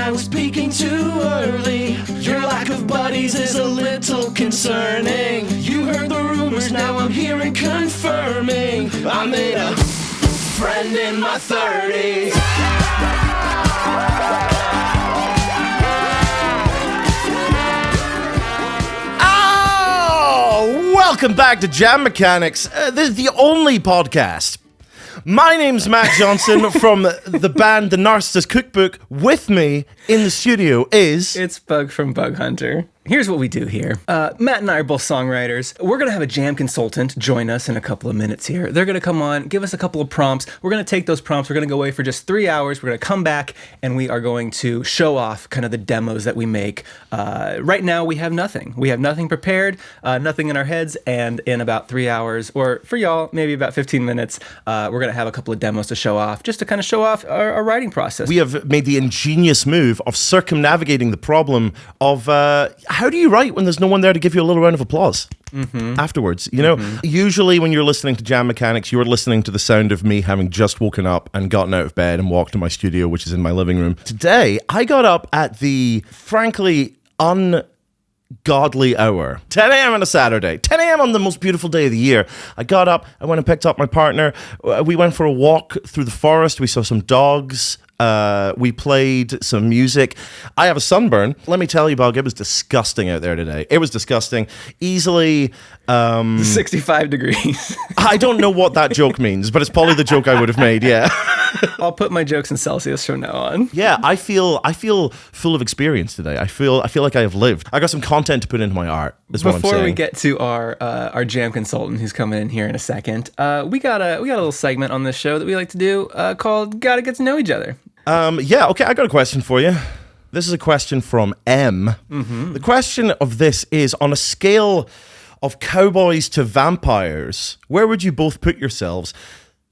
I was peaking too early. Your lack of buddies is a little concerning. You heard the rumors, now I'm here and confirming. I made a friend in my 30s. Oh, welcome back to Jam Mechanics. This is the only podcast. My name's Matt Johnson from the band The Narcissist Cookbook. With me in the studio is... It's Bug from Bug Hunter. Here's what we do here. Matt and I are both songwriters. We're going to have a jam consultant join us in a couple of minutes here. They're going to come on, give us a couple of prompts. We're going to take those prompts. We're going to go away for just 3 hours. We're going to come back, and we are going to show off kind of the demos that we make. Right now, we have nothing. We have nothing prepared, nothing in our heads, and in about 3 hours, or for y'all, maybe about 15 minutes, we're going to have a couple of demos to show off, just to kind of show off our writing process. We have made the ingenious move of circumnavigating the problem of... how do you write when there's no one there to give you a little round of applause afterwards? You know, usually when you're listening to Jam Mechanics, you're listening to the sound of me having just woken up and gotten out of bed and walked to my studio, which is in my living room. Today, I got up at the, frankly, ungodly hour. 10 a.m. on a Saturday. 10 a.m. on the most beautiful day of the year. I got up, I went and picked up my partner. We went for a walk through the forest. We saw some dogs. We played some music. I have a sunburn. Let me tell you, Bug, it was disgusting out there today. It was disgusting. Easily... 65 degrees. I don't know what that joke means, but it's probably the joke I would have made, yeah. I'll put my jokes in Celsius from now on. Yeah, I feel full of experience today. I feel like I have lived. I got some content to put into my art, is what I'm saying. Before we get to our jam consultant who's coming in here in a second, we got a little segment on this show that we like to do called Gotta Get to Know Each Other. Yeah, okay, I got a question for you. This is a question from M. The question of this is, on a scale of cowboys to vampires, where would you both put yourselves?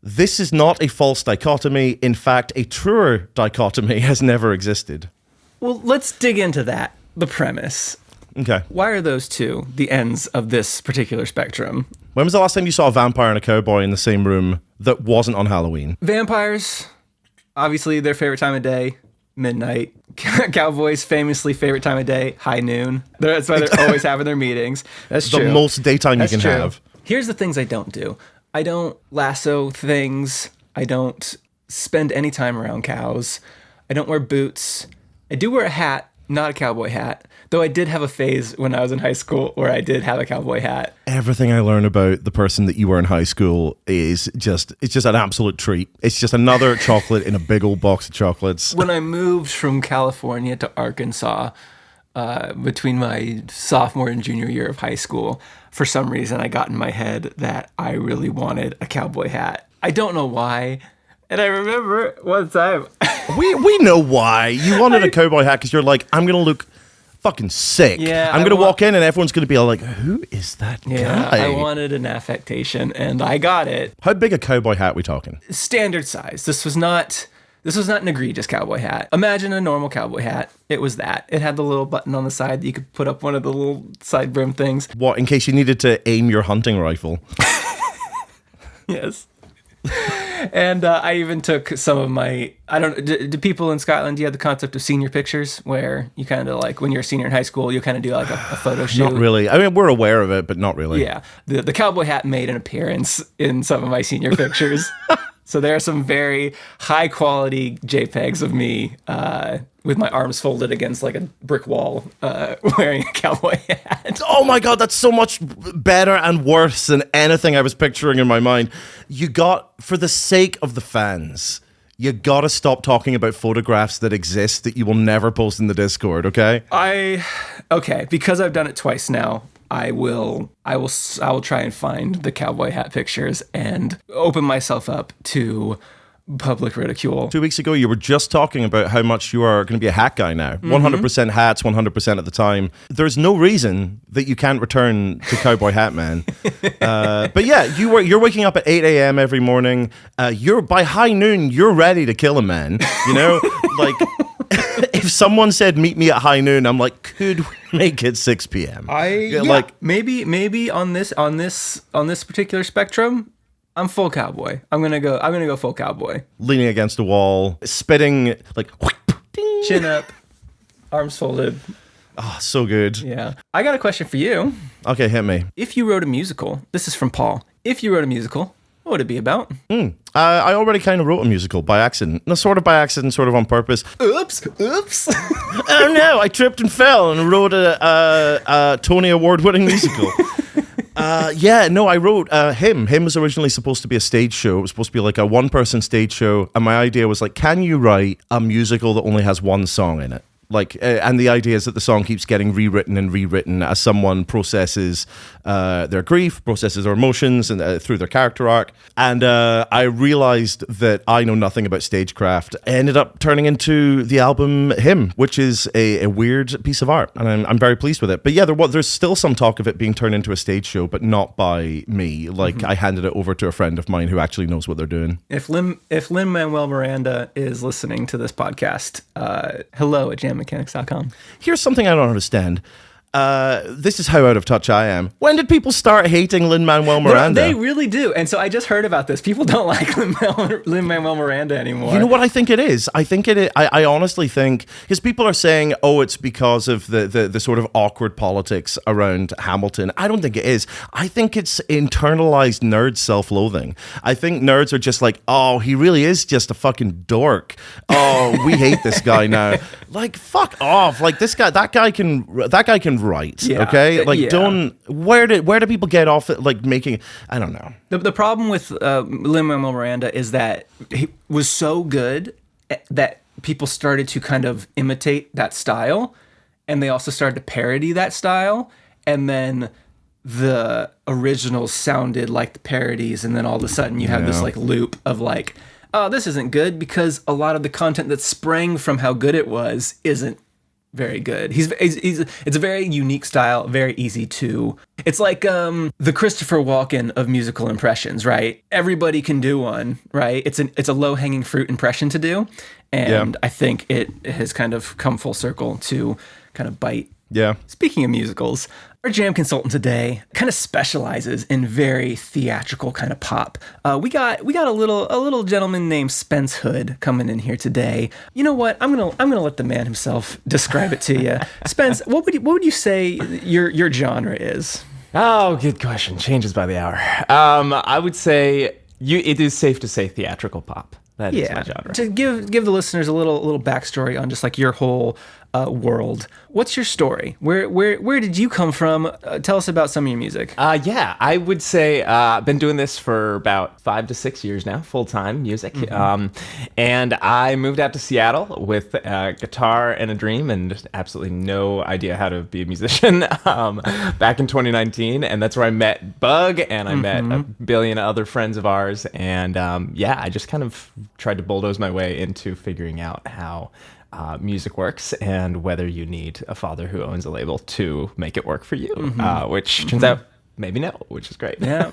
This is not a false dichotomy. In fact, a truer dichotomy has never existed. Well, let's dig into that, the premise. Okay. Why are those two the ends of this particular spectrum? When was the last time you saw a vampire and a cowboy in the same room that wasn't on Halloween? Vampires, obviously their favorite time of day, midnight. Cowboys, famously favorite time of day, high noon. That's why they're always having their meetings. That's true. The most daytime you can have. Here's the things I don't do. I don't lasso things. I don't spend any time around cows. I don't wear boots. I do wear a hat, not a cowboy hat. Though I did have a phase when I was in high school where I did have a cowboy hat. Everything I learn about the person that you were in high school is just an absolute treat. It's just another chocolate in a big old box of chocolates. When I moved from California to Arkansas, between my sophomore and junior year of high school, for some reason I got in my head that I really wanted a cowboy hat. I don't know why. And I remember one time... we know why. You wanted a cowboy hat because you're like, I'm going to look fucking sick. Yeah, I'm going to walk in and everyone's going to be all like, who is that guy? I wanted an affectation and I got it. How big a cowboy hat we talking? Standard size. This was not an egregious cowboy hat. Imagine a normal cowboy hat. It was that. It had the little button on the side that you could put up one of the little side brim things. What, in case you needed to aim your hunting rifle? Yes. And I even took some of my, do people in Scotland, do you have the concept of senior pictures where you kind of like, when you're a senior in high school, you kind of do like a photo shoot? Not really. I mean, we're aware of it, but not really. Yeah. The cowboy hat made an appearance in some of my senior pictures. So there are some very high quality JPEGs of me with my arms folded against like a brick wall wearing a cowboy hat. Oh my God, that's so much better and worse than anything I was picturing in my mind. You got, for the sake of the fans, you gotta stop talking about photographs that exist that you will never post in the Discord, okay? Okay, because I've done it twice now. I will try and find the cowboy hat pictures and open myself up to public ridicule. 2 weeks ago, you were just talking about how much you are going to be a hat guy now. 100% hats, 100% of the time. There's no reason that you can't return to Cowboy Hat Man. But yeah, you're waking up at 8 a.m. every morning. By high noon, you're ready to kill a man. You know, like... If someone said meet me at high noon, I'm like, could we make it 6 p.m.? Maybe on this particular spectrum, I'm full cowboy. I'm gonna go full cowboy. Leaning against a wall, spitting like chin up. Arms folded. Oh, so good. Yeah. I got a question for you. Okay, hit me. If you wrote a musical, this is from Paul. If you wrote a musical, what would it be about? I already kind of wrote a musical by accident. No, sort of by accident, sort of on purpose. Oops. Oh no, I tripped and fell and wrote a Tony Award-winning musical. I wrote Him. Him was originally supposed to be a stage show. It was supposed to be like a one-person stage show. And my idea was like, can you write a musical that only has one song in it? Like, and the idea is that the song keeps getting rewritten as someone processes their grief, processes their emotions, and through their character arc. And I realized that I know nothing about stagecraft. It ended up turning into the album Him, which is a weird piece of art, and I'm very pleased with it. But yeah, there's still some talk of it being turned into a stage show, but not by me. Like, I handed it over to a friend of mine who actually knows what they're doing. If Lin-Manuel Miranda is listening to this podcast, hello at jammechanics.com. Here's something I don't understand. This is how out of touch I am. When did people start hating Lin-Manuel Miranda? They really do. And so I just heard about this. People don't like Lin-Manuel Miranda anymore. You know what I think it is? I honestly think, because people are saying, oh, it's because of the sort of awkward politics around Hamilton. I don't think it is. I think it's internalized nerd self-loathing. I think nerds are just like, oh, he really is just a fucking dork. Oh, we hate this guy now. Like, fuck off. Like, that guy can write. Yeah. Okay? Like, Yeah. where do people get off at, like, making, I don't know. The problem with Lin-Manuel Miranda is that he was so good that people started to kind of imitate that style, and they also started to parody that style, and then the originals sounded like the parodies, and then all of a sudden you have this like loop of like, oh, this isn't good, because a lot of the content that sprang from how good it was isn't very good. It's a very unique style, very easy to. It's like the Christopher Walken of musical impressions, right? Everybody can do one, right? It's a low-hanging fruit impression to do, and I think it has kind of come full circle to kind of bite. Yeah. Speaking of musicals, our jam consultant today kind of specializes in very theatrical kind of pop. We got a little gentleman named Spence Hood coming in here today. You know what? I'm gonna let the man himself describe it to you. Spence, what would you say your genre is? Oh, good question. Changes by the hour. I would say it is safe to say theatrical pop. That is my genre. To give the listeners a little backstory on just like your whole world. What's your story? Where did you come from? Tell us about some of your music. I would say I've been doing this for about 5 to 6 years now, full-time music. And I moved out to Seattle with a guitar and a dream and absolutely no idea how to be a musician back in 2019. And that's where I met Bug, and I met a billion other friends of ours. And I just kind of tried to bulldoze my way into figuring out how music works and whether you need a father who owns a label to make it work for you, which turns out maybe no, which is great. Yeah.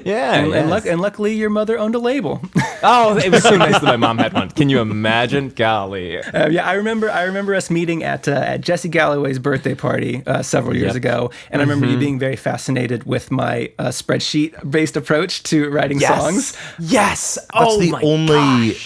And luckily your mother owned a label. Oh, it was so nice that my mom had one. Can you imagine? Golly. I remember us meeting at Jesse Galloway's birthday party several years ago, and I remember you being very fascinated with my spreadsheet-based approach to writing songs. Yes. That's the only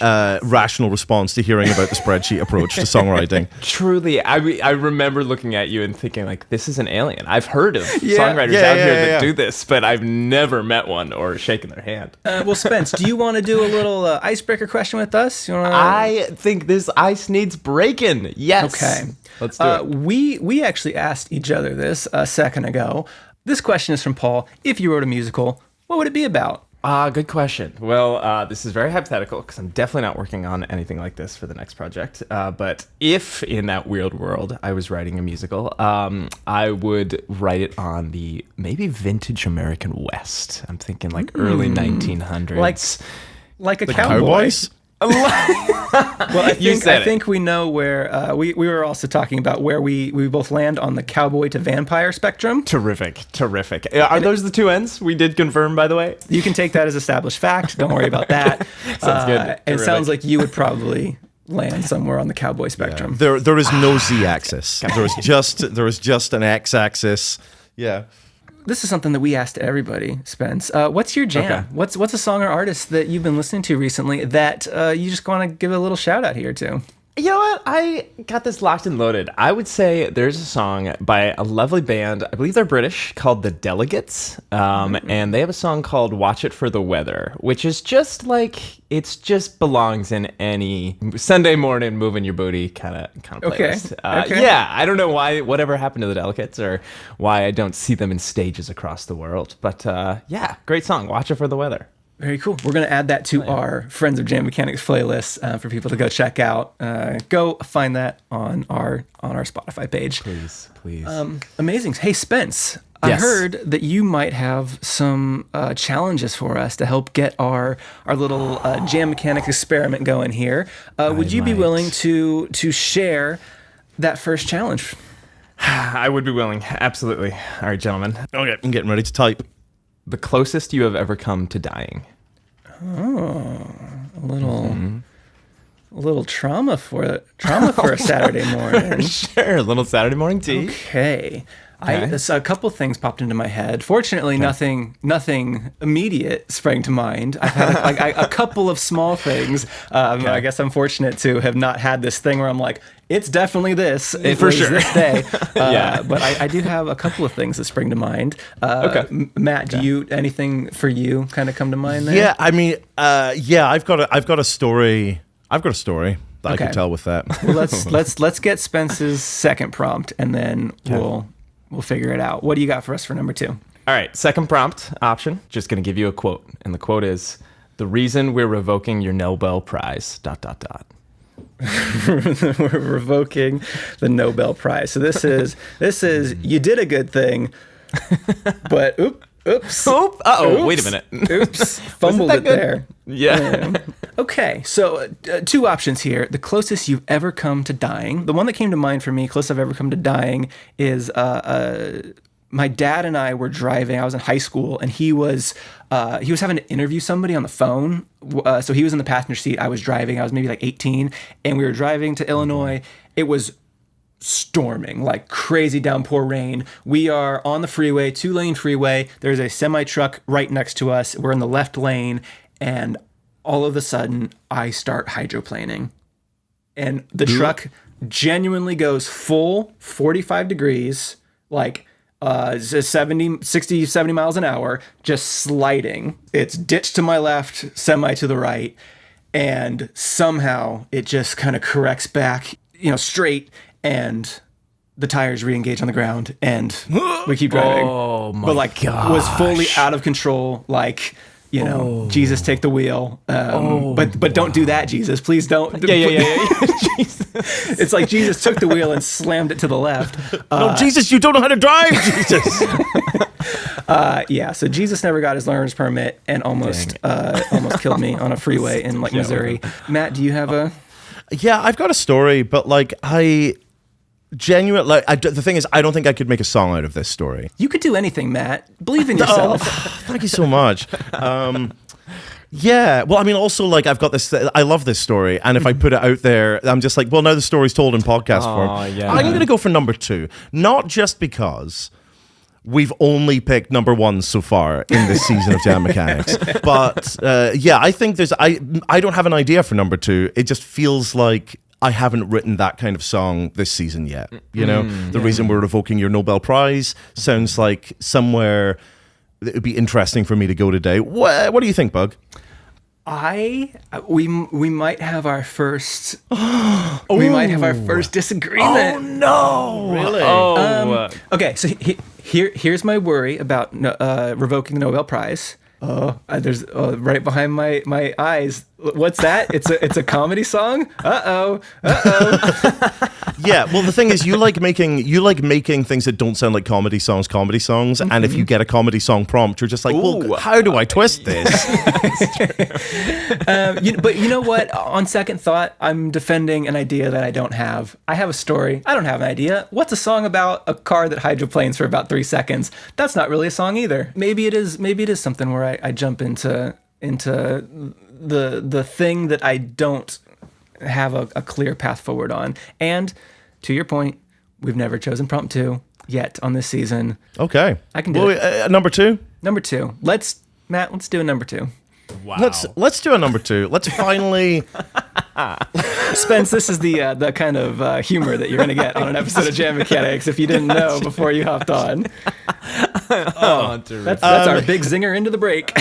rational response to hearing about the spreadsheet approach to songwriting. Truly, I remember looking at you and thinking, like, this is an alien. I've heard of songwriters out here that do this, but I've never met one or shaken their hand. Well, Spence, do you want to do a little icebreaker question with us? I think this ice needs breaking. Yes. Okay. Let's do it. We actually asked each other this a second ago. This question is from Paul. If you wrote a musical, what would it be about? Good question. Well, this is very hypothetical because I'm definitely not working on anything like this for the next project. But if in that weird world I was writing a musical, I would write it on the maybe vintage American West. I'm thinking like early 1900s. Like a The cowboy. Cowboys? Well, I think we know where we were also talking about where we both land on the cowboy to vampire spectrum. Terrific. Are those the two ends? We did confirm, by the way. You can take that as established fact. Don't worry about that. Sounds good. It sounds like you would probably land somewhere on the cowboy spectrum. There is no z-axis. There is just an x-axis. Yeah. This is something that we asked everybody, Spence. What's your jam? Okay. What's a song or artist that you've been listening to recently that you just want to give a little shout out here to? You know what? I got this locked and loaded. I would say there's a song by a lovely band, I believe they're British, called The Delegates. And they have a song called Watch It for the Weather, which is just like, it's just belongs in any Sunday morning moving your booty kind of playlist. Okay. Yeah, I don't know whatever happened to The Delegates or why I don't see them in stages across the world. But yeah, great song. Watch It for the Weather. Very cool. We're going to add that to our Friends of Jam Mechanics playlist for people to go check out. Go find that on our Spotify page. Please. Amazing. Hey, Spence, I Yes. heard that you might have some challenges for us to help get our little Jam Mechanics experiment going here. Would you be might. willing to share that first challenge? I would be willing. Absolutely. All right, gentlemen. Okay, I'm getting ready to type. The closest you have ever come to dying. A little trauma for a Saturday morning. Sure, a little Saturday morning tea. Okay. Okay. So a couple things popped into my head. Fortunately, nothing immediate sprang to mind. I've had a couple of small things. I guess I'm fortunate to have not had this thing where I'm like, it's definitely this. It For was sure. this day. Yeah. But I do have a couple of things that spring to mind. Okay. Matt, do you anything for you kind of come to mind there? Yeah, I mean, I've got a story. I've got a story that I Okay. could tell with that. Well, let's get Spence's second prompt, and then we'll figure it out. What do you got for us for number 2? All right, second prompt option. Just going to give you a quote. And the quote is, "The reason we're revoking your Nobel Prize, ... We're revoking the Nobel Prize. So this is you did a good thing, but oops. Oop, uh-oh, wait a minute. Oops, fumbled that it good? there. Yeah. Okay, so 2 options here. The closest you've ever come to dying. The one that came to mind for me, closest I've ever come to dying, is my dad and I were driving. I was in high school, and he was having to interview somebody on the phone. So he was in the passenger seat. I was driving. I was maybe like 18, and we were driving to Illinois. It was storming, like crazy downpour rain. We are on the freeway, 2-lane freeway. There's a semi truck right next to us. We're in the left lane, and all of a sudden, I start hydroplaning, and the truck genuinely goes full 45 degrees, like 70 miles an hour, just sliding. It's ditch to my left, semi to the right, and somehow it just kind of corrects back, straight, and the tires re-engage on the ground, and we keep driving. Oh my But like, gosh. was fully out of control, like, Jesus, take the wheel. But don't do that, Jesus. Please don't. Yeah. Jesus. It's like Jesus took the wheel and slammed it to the left. No, Jesus, you don't know how to drive, Jesus. Yeah, so Jesus never got his learner's permit and almost killed me on a freeway in like Missouri. Matt, do you have a... Yeah, I've got a story, but like the thing is, I don't think I could make a song out of this story. You could do anything, Matt. Believe in yourself. Thank you so much. Yeah, well, I mean, also, like, I've got this, I love this story, and if I put it out there, I'm just like, well, now the story's told in podcast form. Yeah. I'm going to go for number 2, not just because we've only picked number 1 so far in this season of Jam Mechanics, but yeah, I think I don't have an idea for number 2. It just feels like I haven't written that kind of song this season yet. The reason we're revoking your Nobel Prize sounds like somewhere it would be interesting for me to go today. What do you think, Bug? We might have our first disagreement. Oh no! Really? Okay, so here's my worry about revoking the Nobel Prize. There's right behind my eyes. What's that? It's a comedy song. Uh-oh. Yeah, well, the thing is, you like making things that don't sound like comedy songs, and if you get a comedy song prompt, you're just like, well, how do I twist this? But you know what? On second thought, I'm defending an idea that I don't have. I have a story. I don't have an idea. What's a song about a car that hydroplanes for about 3 seconds? That's not really a song either. Maybe it is something where I jump into the thing that I don't have a clear path forward on. And to your point, we've never chosen prompt 2 yet on this season. Okay, I can do it. Number 2. Number 2. Let's do a number 2. Wow. Let's do a number 2. Let's finally Spence, this is the kind of humor that you're going to get on an episode of Jam Mechanics if you didn't know before you hopped on. That's our big zinger into the break.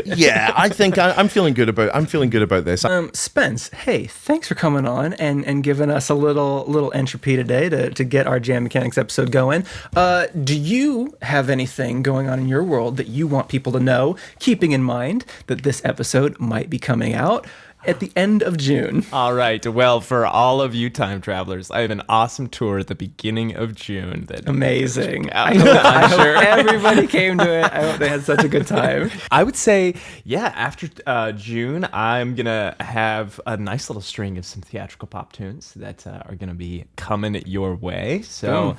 Yeah, I think I'm feeling good about this. Spence, hey, thanks for coming on and giving us a little entropy today to get our Jam Mechanics episode going. Do you have anything going on in your world that you want people to know, keeping in mind that this episode might be coming out at the end of June? All right. Well, for all of you time travelers, I have an awesome tour at the beginning of June. Amazing. I hope everybody came to it. I hope they had such a good time. I would say, yeah, after June, I'm going to have a nice little string of some theatrical pop tunes that are going to be coming your way. So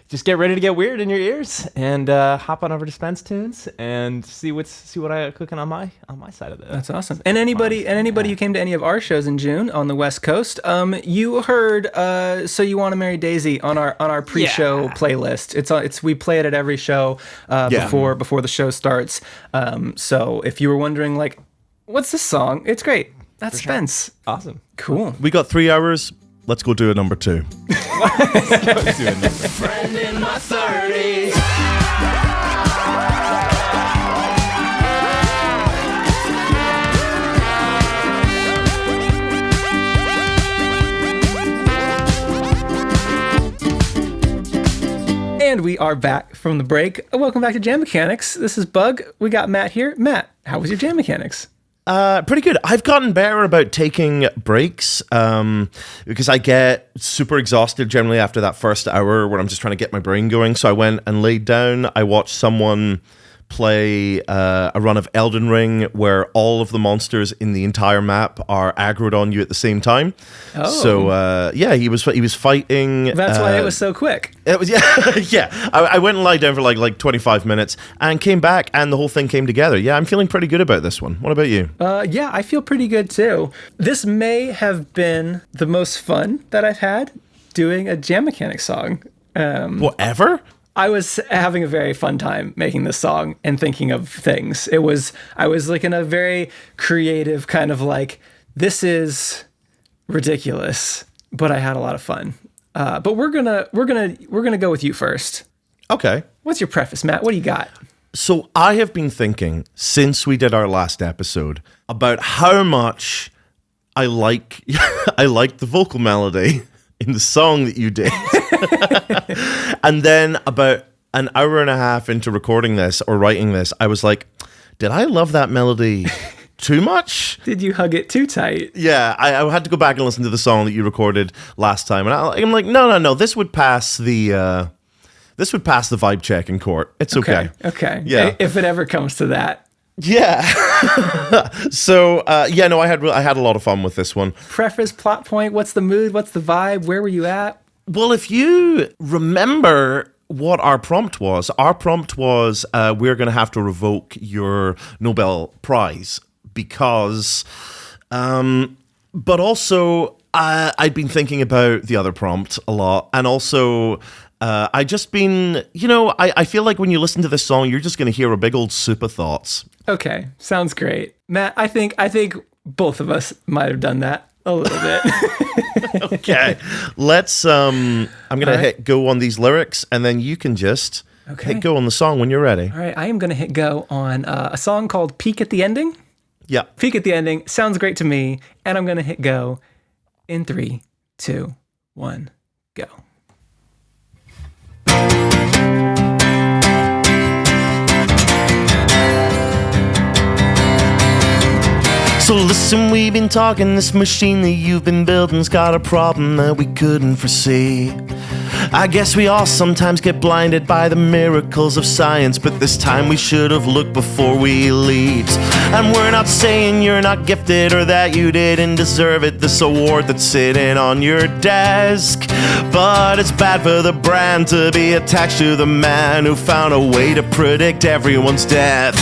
just get ready to get weird in your ears and hop on over to Spence Tunes and see what I got cooking on my side of it. That's awesome. And anybody who came to any of our shows in June on the West Coast, you heard "So You Want to Marry Daisy" on our pre-show playlist. We play it at every show before the show starts. So if you were wondering, like, what's this song? It's great. That's Spence. Sure. Awesome. Cool. We got 3 hours. Let's go do a number 2. Friend in my 30s. And we are back from the break. Welcome back to Jam Mechanics. This is Bug. We got Matt here. Matt, how was your Jam Mechanics? Pretty good. I've gotten better about taking breaks because I get super exhausted generally after that first hour where I'm just trying to get my brain going. So I went and laid down. I watched someone play a run of Elden Ring where all of the monsters in the entire map are aggroed on you at the same time. Oh. So he was fighting. That's why it was so quick. It was yeah. I went and lied down for like 25 minutes and came back and the whole thing came together. Yeah, I'm feeling pretty good about this one. What about you? Yeah, I feel pretty good too. This may have been the most fun that I've had doing a Jam Mechanics song. Whatever? I was having a very fun time making this song and thinking of things. I was like in a very creative kind of like, this is ridiculous, but I had a lot of fun. But we're gonna go with you first. Okay. What's your preface, Matt? What do you got? So I have been thinking since we did our last episode about how much I like the vocal melody in the song that you did. And then about an hour and a half into recording this or writing this, I was like, did I love that melody too much? Did you hug it too tight? Yeah, I had to go back and listen to the song that you recorded last time. And I'm like, no, this would pass the vibe check in court. It's okay. Okay. Yeah. If it ever comes to that. Yeah. So, I had a lot of fun with this one. Preface, plot point, what's the mood, what's the vibe, where were you at? Well, if you remember what our prompt was we're going to have to revoke your Nobel Prize because, but also I'd been thinking about the other prompt a lot, and also I just been, I feel like when you listen to this song, you're just going to hear a big old soup of thoughts. Okay, sounds great. Matt, I think both of us might have done that a little bit. Okay, let's, I'm going to hit go on these lyrics, and then you can just hit go on the song when you're ready. All right, I am going to hit go on a song called Peak at the Ending. Yeah. Peak at the Ending, sounds great to me, and I'm going to hit go in 3, 2, 1, go. So listen, we've been talking, this machine that you've been building's got a problem that we couldn't foresee. I guess we all sometimes get blinded by the miracles of science, but this time we should have looked before we leaped. And we're not saying you're not gifted or that you didn't deserve it, this award that's sitting on your desk. But it's bad for the brand to be attached to the man who found a way to predict everyone's death.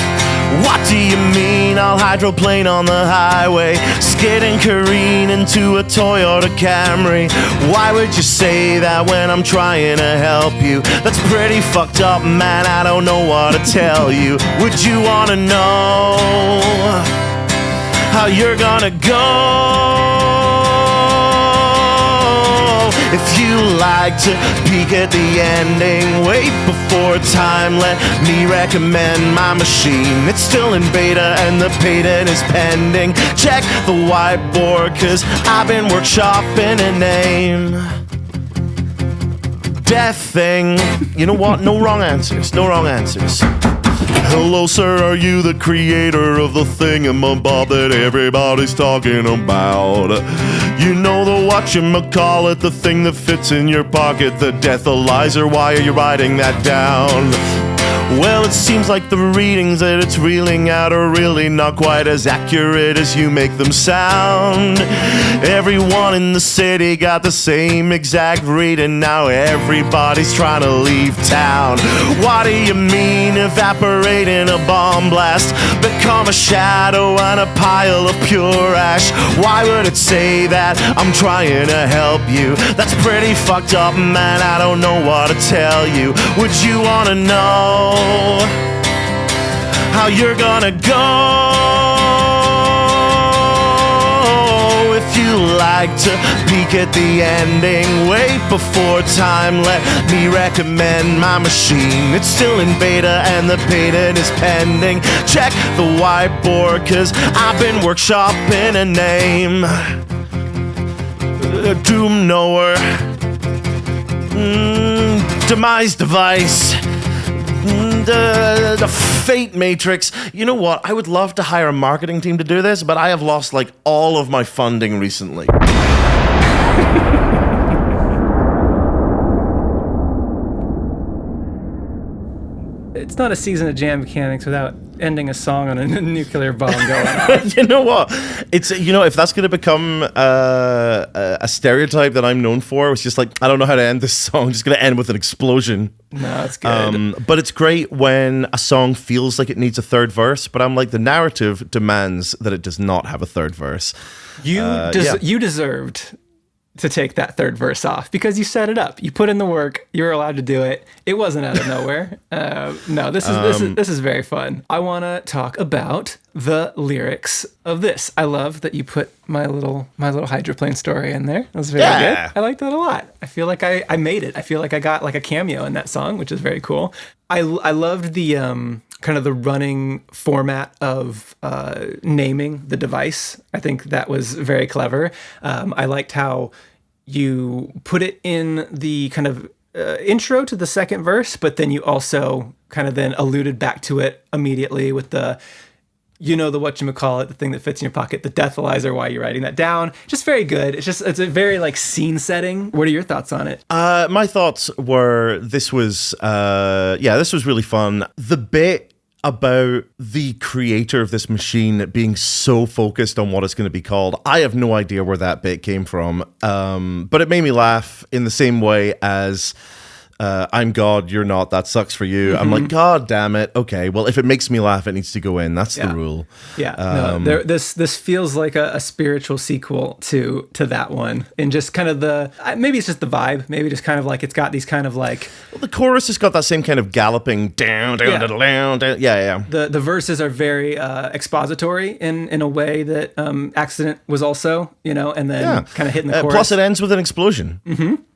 What do you mean I'll hydroplane on the highway, skid and careen into a Toyota Camry? Why would you say that when I'm trying to help you? That's pretty fucked up, man, I don't know what to tell you. Would you wanna know how you're gonna go. If you like to peek at the ending, wait before time, let me recommend my machine. It's still in beta and the patent is pending. Check the whiteboard, cause I've been workshopping a name. Death thing. You know what? No wrong answers. No wrong answers. Hello, sir, are you the creator of the thingamabob that everybody's talking about? You know the whatchamacallit, the thing that fits in your pocket, the deathalizer, why are you writing that down? Well, it seems like the readings that it's reeling out are really not quite as accurate as you make them sound. Everyone in the city got the same exact reading, now everybody's trying to leave town. What do you mean evaporate in a bomb blast, become a shadow and a pile of pure ash? Why would it say that? I'm trying to help you. That's pretty fucked up, man, I don't know what to tell you. Would you wanna know how you're gonna go? If you like to peek at the ending, wait before time, let me recommend my machine. It's still in beta and the patent is pending. Check the whiteboard, cause I've been workshopping a name. Doom knower, demise device, the fate matrix. You know what? I would love to hire a marketing team to do this, but I have lost like all of my funding recently. It's not a season of Jam Mechanics without ending a song on a nuclear bomb going off. You know what? It's, you know, if that's going to become a stereotype that I'm known for, it's just like, I don't know how to end this song. I'm just going to end with an explosion. No, it's good. But it's great when a song feels like it needs a third verse, but I'm like, the narrative demands that it does not have a third verse. You deserved to take that third verse off because you set it up. You put in the work. You were allowed to do it. It wasn't out of nowhere. No, this is very fun. I want to talk about the lyrics of this. I love that you put my little hydroplane story in there. That was very good. I like that a lot. I feel like I made it. I feel like I got like a cameo in that song, which is very cool. I loved the kind of the running format of naming the device. I think that was very clever. I liked how you put it in the kind of intro to the second verse, but then you also kind of then alluded back to it immediately with the, you know, the whatchamacallit, the thing that fits in your pocket, the deathalizer, why you're writing that down. Just very good. It's a very like scene setting. What are your thoughts on it? My thoughts were this was really fun. The bit about the creator of this machine being so focused on what it's going to be called, I have no idea where that bit came from. But it made me laugh in the same way as I'm God, you're not, that sucks for you. I'm like, God damn it. Okay, well, if it makes me laugh, it needs to go in. That's the rule. Yeah, this feels like a spiritual sequel to that one. And just kind of maybe it's just the vibe. Maybe just kind of like it's got these kind of like... Well, the chorus has got that same kind of galloping down. Yeah. The verses are very expository in a way that Accident was also, you know, and then kind of hitting the chorus. Plus it ends with an explosion.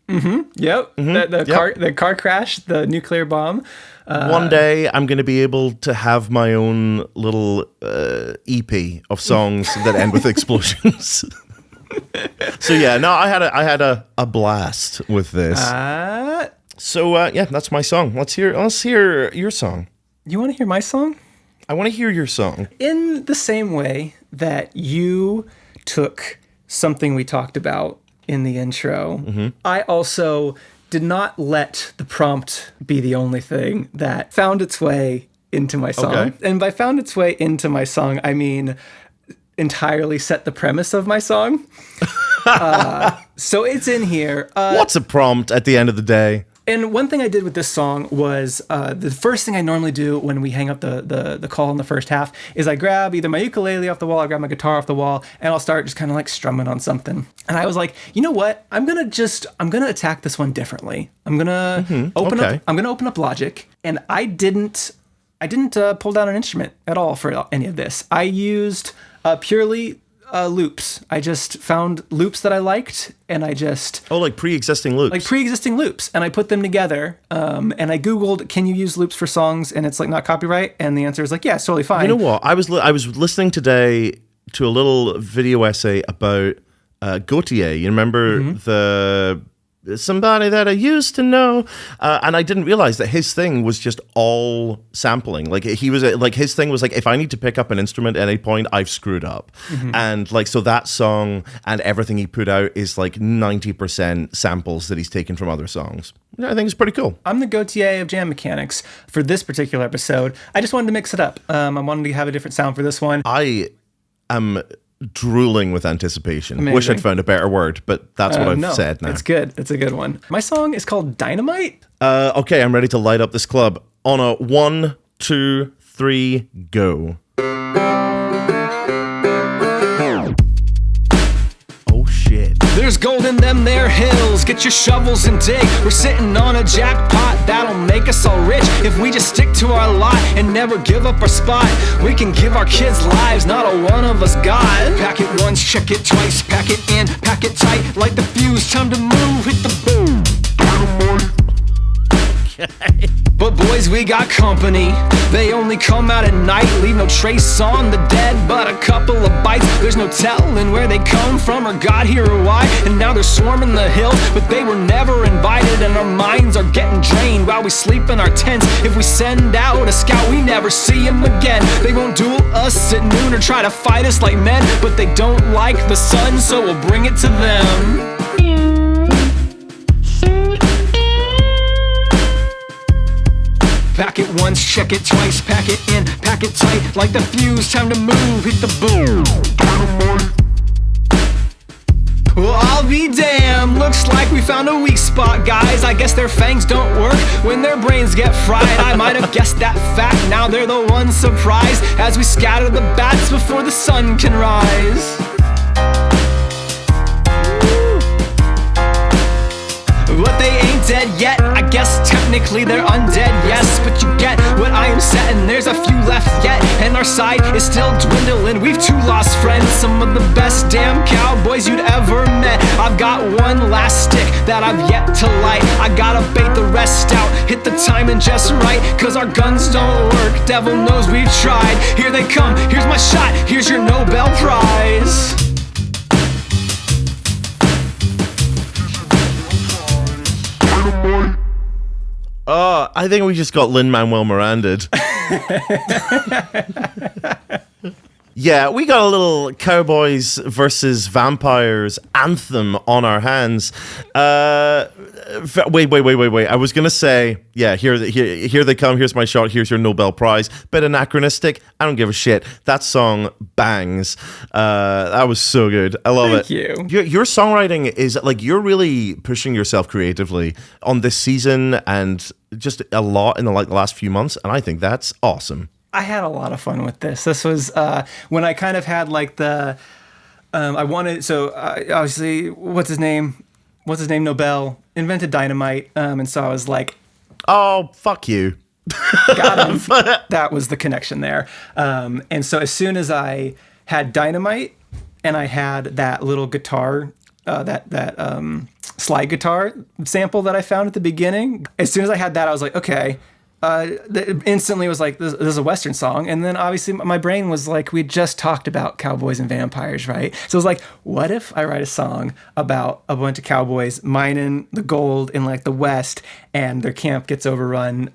Yep. The car crash, the nuclear bomb. One day I'm going to be able to have my own little EP of songs that end with explosions. So yeah, no, I had a blast with this. So that's my song. Let's hear your song. You want to hear my song? I want to hear your song. In the same way that you took something we talked about in the intro, I also did not let the prompt be the only thing that found its way into my song. Okay. And by found its way into my song, I mean entirely set the premise of my song. So it's in here. What's a prompt at the end of the day? And one thing I did with this song was the first thing I normally do when we hang up the call in the first half is I grab either my ukulele off the wall, I grab my guitar off the wall, and I'll start just kind of like strumming on something. And I was like, you know what? I'm gonna attack this one differently. I'm gonna open up Logic, and I didn't pull down an instrument at all for any of this. I used purely loops. I just found loops that I liked, and I just like pre-existing loops. like pre-existing loops, and I put them together. And I Googled, can you use loops for songs? And it's like not copyright. And the answer is like, yeah, it's totally fine. You know what? I was listening today to a little video essay about Gautier. You remember the somebody that I used to know, and I didn't realize that his thing was just all sampling. Like he was like his thing was like, if I need to pick up an instrument at any point, I've screwed up. And like so that song and everything he put out is like 90% samples that he's taken from other songs. I think it's pretty cool. I'm the Gautier of jam mechanics for this particular episode. I just wanted to mix it up. I wanted to have a different sound for this one. I am drooling with anticipation. Amazing. Wish I'd found a better word, but that's what I've said now. It's good. It's a good one. My song is called Dynamite. Okay, I'm ready to light up this club. On a 1, 2, 3, go. Oh shit. There's gold in them there hills, get your shovels and dig. We're sitting on a jackpot, that'll make us all rich. If we just stick to our lot and never give up our spot, we can give our kids lives, not a one of us got. Pack it once, check it twice, pack it in, pack it tight. Light the fuse, time to move, hit the boom. But boys, we got company. They only come out at night, leave no trace on the dead, but a couple of bites. There's no telling where they come from or got here or why. And now they're swarming the hills, but they were never invited. And our minds are getting drained while we sleep in our tents. If we send out a scout, we never see him again. They won't duel us at noon or try to fight us like men, but they don't like the sun, so we'll bring it to them. Pack it once, check it twice, pack it in, pack it tight. Like the fuse, time to move, hit the boom. Well, I'll be damned, looks like we found a weak spot, guys. I guess their fangs don't work when their brains get fried. I might have guessed that fact, now they're the ones surprised as we scatter the bats before the sun can rise. But they ain't dead yet, I guess technically they're undead, yes. But you get what I am setting, there's a few left yet. And our side is still dwindling, we've 2 lost friends. Some of the best damn cowboys you'd ever met. I've got one last stick that I've yet to light. I gotta bait the rest out, hit the timing just right, cause our guns don't work, devil knows we've tried. Here they come, here's my shot, here's your Nobel Prize. Oh, I think we just got Lin-Manuel Miranda'd. Yeah, we got a little Cowboys versus Vampires anthem on our hands. Wait. I was going to say, yeah, here they come. Here's my shot. Here's your Nobel Prize. Bit anachronistic. I don't give a shit. That song bangs. That was so good. I love it. Thank you. Your songwriting is like, you're really pushing yourself creatively on this season and just a lot in the last few months. And I think that's awesome. I had a lot of fun with this. This was when I kind of had like the, I wanted, so obviously, what's his name? Nobel invented dynamite. And so I was like, oh, fuck you. Got him. That was the connection there. And so as soon as I had dynamite and I had that little guitar, that slide guitar sample that I found at the beginning, as soon as I had that, I was like, okay. Instantly was like, this is a Western song. And then obviously my brain was like, we just talked about cowboys and vampires, right? So it was like, what if I write a song about a bunch of cowboys mining the gold in like the West, and their camp gets overrun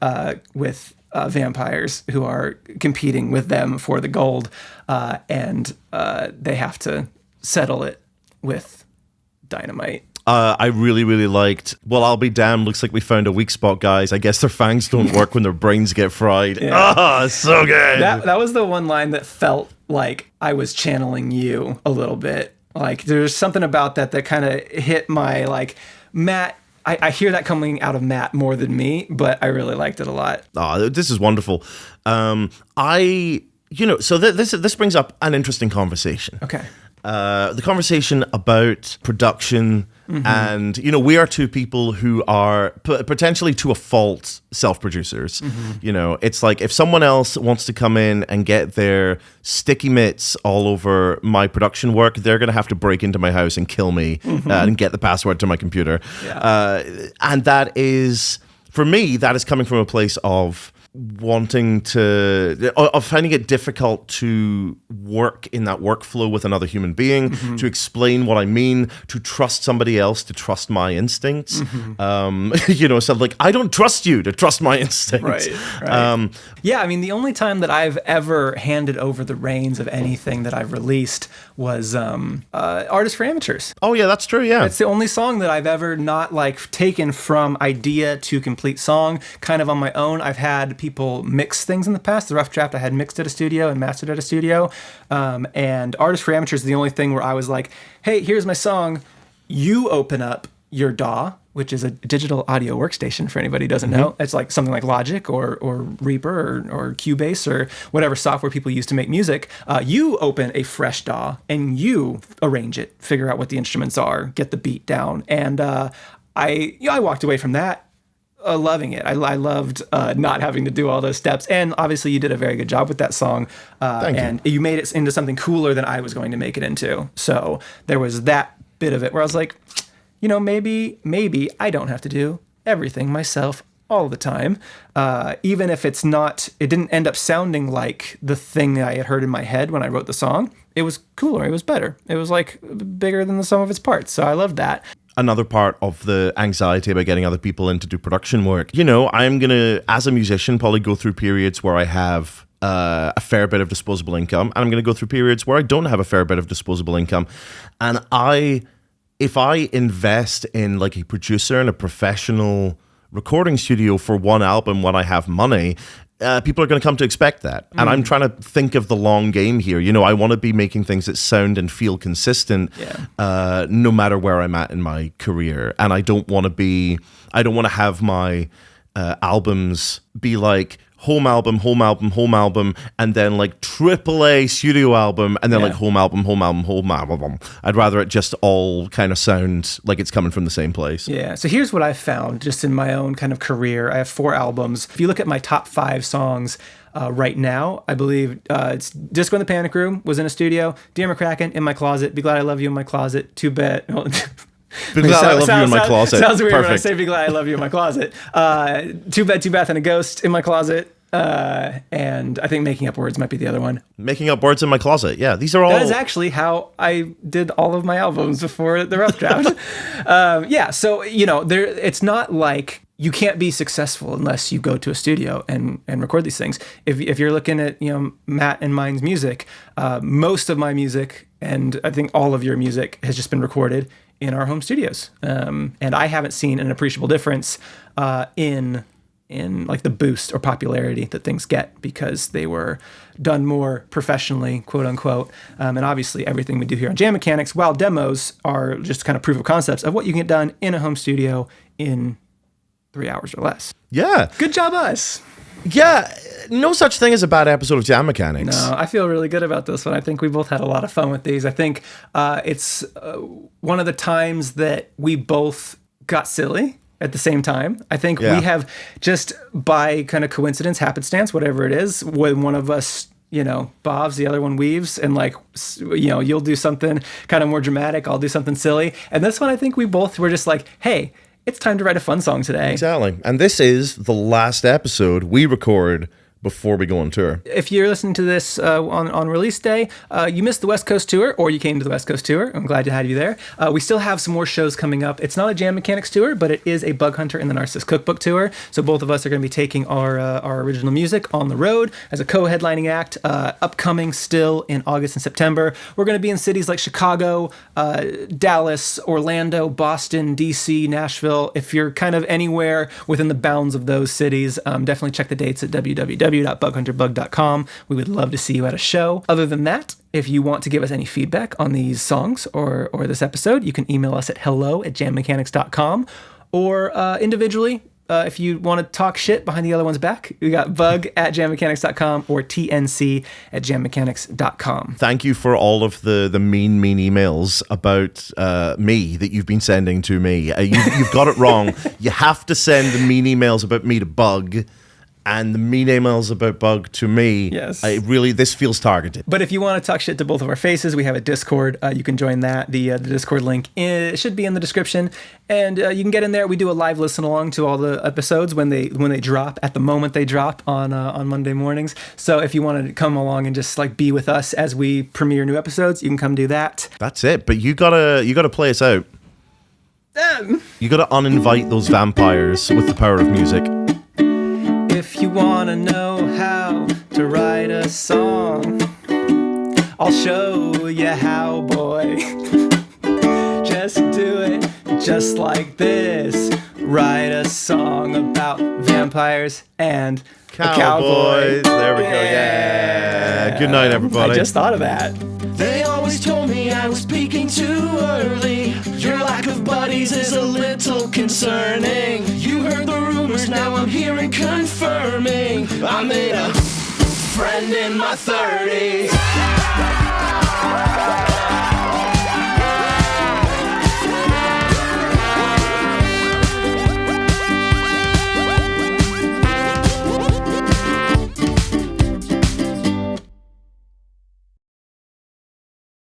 with vampires who are competing with them for the gold, and they have to settle it with dynamite. I really, really liked, well, I'll be damned, looks like we found a weak spot, guys. I guess their fangs don't work when their brains get fried. Yeah. Oh, so good. That was the one line that felt like I was channeling you a little bit. Like, there's something about that kind of hit my, like, Matt. I hear that coming out of Matt more than me, but I really liked it a lot. Oh, this is wonderful. So this brings up an interesting conversation. Okay. the conversation about production. And, we are two people who are potentially to a fault self-producers. It's like if someone else wants to come in and get their sticky mitts all over my production work, they're going to have to break into my house and kill me and get the password to my computer. And that is, for me, that is coming from a place of finding it difficult to work in that workflow with another human being, to explain what I mean, to trust somebody else, to trust my instincts. So like, I don't trust you to trust my instincts. Right. Yeah, I mean, the only time that I've ever handed over the reins of anything that I've released was Artist for Amateurs. Oh yeah, that's true, yeah. It's the only song that I've ever not like taken from idea to complete song, kind of on my own. I've had people mix things in the past. The rough draft I had mixed at a studio and mastered at a studio. And Artist for Amateurs is the only thing where I was like, hey, here's my song. You open up your DAW, which is a digital audio workstation for anybody who doesn't know. It's like something like Logic or Reaper or Cubase or whatever software people use to make music. You open a fresh DAW and you arrange it, figure out what the instruments are, get the beat down. And I walked away from that loving it. I loved not having to do all those steps. And obviously you did a very good job with that song. And you made it into something cooler than I was going to make it into. So there was that bit of it where I was like, maybe I don't have to do everything myself all the time. Even if it didn't end up sounding like the thing that I had heard in my head when I wrote the song. It was cooler. It was better. It was like bigger than the sum of its parts. So I loved that. Another part of the anxiety about getting other people in to do production work. I'm going to, as a musician, probably go through periods where I have a fair bit of disposable income. And I'm going to go through periods where I don't have a fair bit of disposable income. And if I invest in like a producer and a professional recording studio for one album when I have money, people are going to come to expect that. And I'm trying to think of the long game here. I want to be making things that sound and feel consistent no matter where I'm at in my career. And I don't want to have my albums be like home album, and then like AAA studio album, and then like home album. I'd rather it just all kind of sound like it's coming from the same place. Yeah. So here's what I found just in my own kind of career. I have 4 albums. If you look at my top 5 songs right now, I believe it's Disco in the Panic Room was in a studio, Dear McCracken in my closet, Be Glad I Love You in my closet, Too Bad. Be Glad I Love You in my closet. Sounds weird Perfect. when I say Be Glad I Love You in my closet. Too Bad, Too Bath, and a Ghost in my closet. And I think Making Up Words might be the other one. Making Up Words in my closet. Yeah, these are all... That is actually how I did all of my albums before the rough draft. So, it's not like you can't be successful unless you go to a studio and record these things. If you're looking at, Matt and mine's music, most of my music, and I think all of your music, has just been recorded in our home studios. And I haven't seen an appreciable difference in like the boost or popularity that things get because they were done more professionally, quote unquote. And obviously everything we do here on Jam Mechanics, while demos are just kind of proof of concepts of what you can get done in a home studio in 3 hours or less. Yeah. Good job, us. Yeah, no such thing as a bad episode of Jam Mechanics. No, I feel really good about this one. I think we both had a lot of fun with these. I think it's one of the times that we both got silly at the same time. I think we have, just by kind of coincidence, happenstance, whatever it is, when one of us, bobs, the other one weaves, and like, you'll do something kind of more dramatic, I'll do something silly. And this one, I think we both were just like, hey, it's time to write a fun song today. Exactly. And this is the last episode we record before we go on tour. If you're listening to this on release day, you missed the West Coast tour, or you came to the West Coast tour. I'm glad to have you there. We still have some more shows coming up. It's not a Jam Mechanics tour, but it is a Bug Hunter and the Narcissist Cookbook tour. So both of us are going to be taking our original music on the road as a co-headlining act, upcoming still in August and September. We're going to be in cities like Chicago, Dallas, Orlando, Boston, DC, Nashville. If you're kind of anywhere within the bounds of those cities, definitely check the dates at www.bughunterbug.com. We would love to see you at a show. Other than that, if you want to give us any feedback on these songs or this episode, you can email us at hello@jammechanics.com, or individually, if you want to talk shit behind the other one's back, we got bug@jammechanics.com or tnc@jammechanics.com. Thank you for all of the mean emails about me that you've been sending to me. You've got it wrong. You have to send the mean emails about me to Bug, and the mean emails about Bug to me. Yes. This feels targeted. But if you want to talk shit to both of our faces, we have a Discord. You can join that. The Discord link should be in the description, and you can get in there. We do a live listen along to all the episodes when they drop, at the moment they drop on Monday mornings. So if you want to come along and just like be with us as we premiere new episodes, you can come do that. That's it. But you gotta play us out. You gotta uninvite those vampires with the power of music. If you want to know how to write a song, I'll show you how, boy. Just do it just like this. Write a song about vampires and a cowboy. There we go. Yeah. Good night, everybody. I just thought of that. They always told me I was speaking too early. Your lack of buddies is a little concerning. You heard the rumors, now I'm hearing confirming. I made a friend in my 30s.